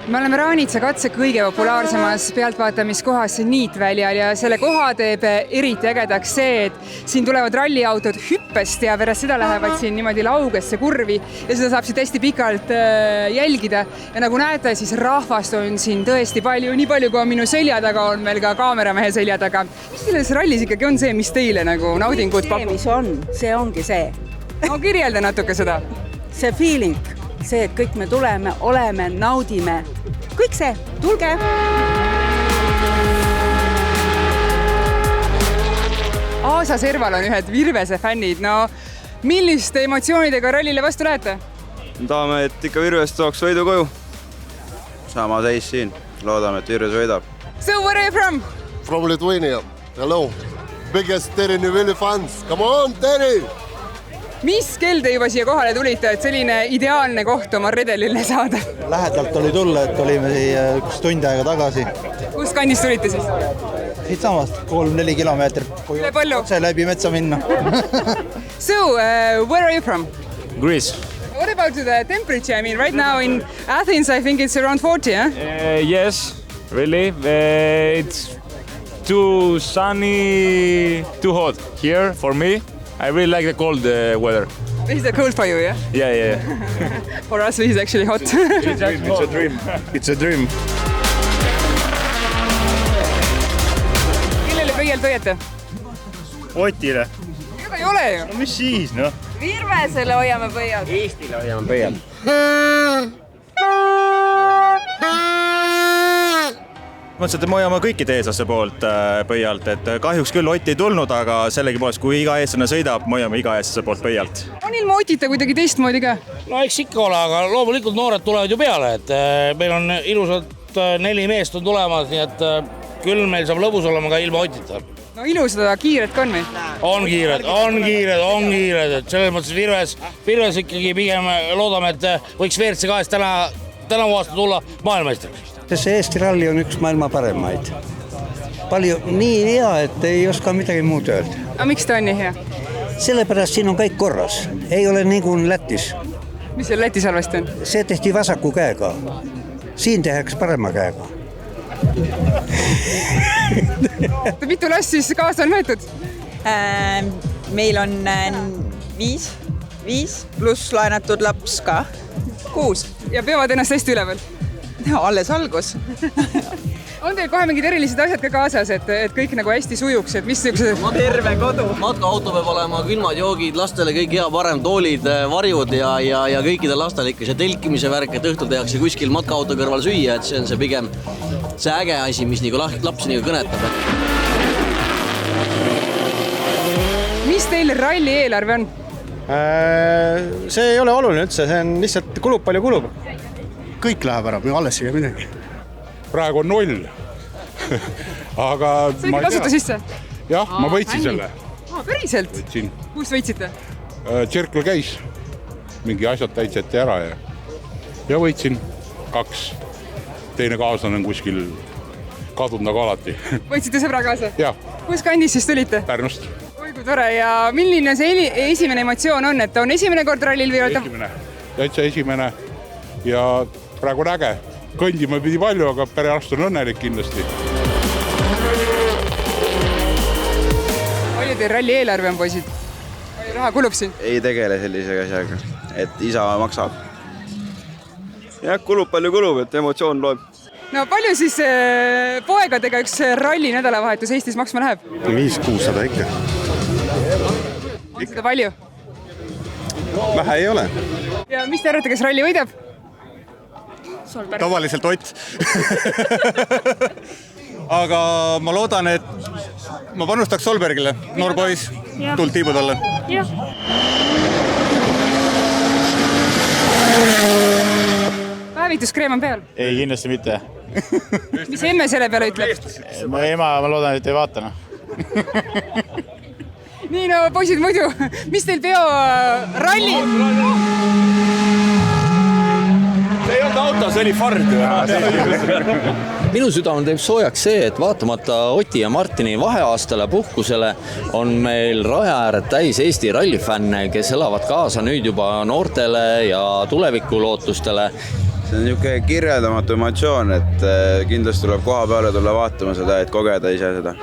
Me oleme Raanitsa katse kõige populaarsemas pealtvaatamiskohas Niitväljal ja selle koha teeb eriti ägedaks see, et siin tulevad ralliautod hüppest ja pärast seda lähevad siin niimoodi laugesse kurvi ja seda saab siit hästi pikalt jälgida. Ja nagu näete, siis rahvast on siin tõesti palju, nii palju kui on minu selja taga, on meil ka kaameramehe selja taga. Mis selles rallis ikkagi on see, mis teile nagu naudingut pakub? Mis on, see ongi see. No kirjelda natuke seda. See feeling, see, et kõik me tuleme, oleme, naudime. Kõik see, tulge! Aasa serval on ühed Virvese fännid. No, milliste emotsioonidega rallile vastu lähete? Tahame, et ikka Virves tooks võidu koju. Sama seis siin. Loodame, et Virves võidab. So, where are you from? From Lithuania. Hello. Biggest Terry Nivili fans. Come on, Terry! Mis kell te juba siia kohale tulite, et selline ideaalne koht oma redelile saada? Lähedalt oli tulla, et olime üks tund aega tagasi. Kust kandist tulite siis? Siit samast 3-4 kilomeetrit. Üle palju? Otse läbi metsa minna. So, where are you from? Greece. What about the temperature? I mean, right now in Athens, I think it's around 40, eh? Yes, really. It's too sunny, too hot here for me. I really like the cold weather. This is cold for you, yeah? Yeah. For us, this is actually hot. It's a dream. It's a dream. Kellele pöialt hoiate? Otile. Ega ei ole ju. No mis siis, noh? Virvesele hoiame pöialt. Eestile hoiame pöialt. Mõtlesin, et me hoiame kõikide eestlaste poolt pöialt, et kahjuks küll Ott ei tulnud, aga sellegi poolest, kui iga eestlane sõidab, me hoiame iga eestlase poolt pöialt. On ilma Otita kuidagi teistmoodi ka? No eks ikka ole, aga loomulikult noored tulevad ju peale, et meil on ilusad 4 meest on tulemas, nii et küll meil saab lõbus olema ka ilma Otita. No ilusada kiiret ka on meil? On kiired, et selles mõttes Virves ikkagi pigem loodame, et võiks WRC2 tänavu aasta tulla maailmaistriks. See Eesti ralli on üks maailma paremaid. Palju nii hea, et ei oska midagi muud öelda. Aga miks ta on nii hea? Sellepärast siin on kõik korras. Ei ole nii kuin Lätis. Mis seal Lätis halvasti on? See tehti vasaku käega. Siin tehakse parema käega. Mitu last siis kaasa on võetud? Meil on 5 pluss laenatud laps ka 6. Ja peavad ennast hästi üleval? Alles algus. On teil kohe mingid erilised asjad ka kaasas, et kõik nagu hästi sujuks, et mis niisugused... Terve kodu. Matkaauto peab olema külmad joogid, lastele kõik hea parem, toolid, varjud ja kõikidel lastel ikka see telkimise värk, et õhtul tehakse kuskil matkaauto kõrval süüa, et see on see pigem see äge asi, mis nagu lapsi nagu kõnetab. Mis teil ralli eelarve on? See ei ole oluline üldse, see on lihtsalt palju kulub. Kõik läheb ära, me alles ei midagi. Praegu on 0. Aga see ikka tasuta sisse? Jah, ma võitsin selle. Päriselt? Võitsin. Kus võitsite? Tšerkl käis. Mingi asjad täitseti ära ja võitsin 2. Teine kaaslane on kuskil kadunud nagu alati. Võitsite sõbra kaasa? Jah. Kus kandis siis tulite? Pärnust. Oi kui tore ja milline see esimene emotsioon on, et on esimene kord rallil või? Esimene. Täitsa esimene ja praegu on äge. Kõndima pidi palju, aga perearst on õnnelik kindlasti. Palju teil ralli eelarve on, poisid? Palju raha kulub siin? Ei tegele sellise asjaga, et isa maksab. Jah, kulub palju kulub, et emotsioon loeb. No palju siis poegadega üks ralli nädalavahetus Eestis maksma läheb? 500-600 ikka. On seda palju? Vähe ei ole. Ja mis te arvate, kes ralli võidab? Tavaliselt Ott. Aga ma loodan, et ma panustaks Solbergile, noor poiss, tuld tiibud olla. Päevituskreem on peal? Ei, kindlasti mitte. Mis emme selle peale ütleb? Ema, ma loodan, et ei vaata. Nii, no poisid muidu, mis teil peo ralli? See ei olnud auto, see oli fard. Minu südamel teeb soojaks see, et vaatamata Oti ja Martini vaheaastale puhkusele on meil rajaääred täis Eesti rallifänne, kes elavad kaasa nüüd juba noortele ja tulevikulootustele. see on niisugune kirjeldamatu emotsioon, et kindlasti tuleb koha peale tulla vaatama seda, et kogeda ise seda.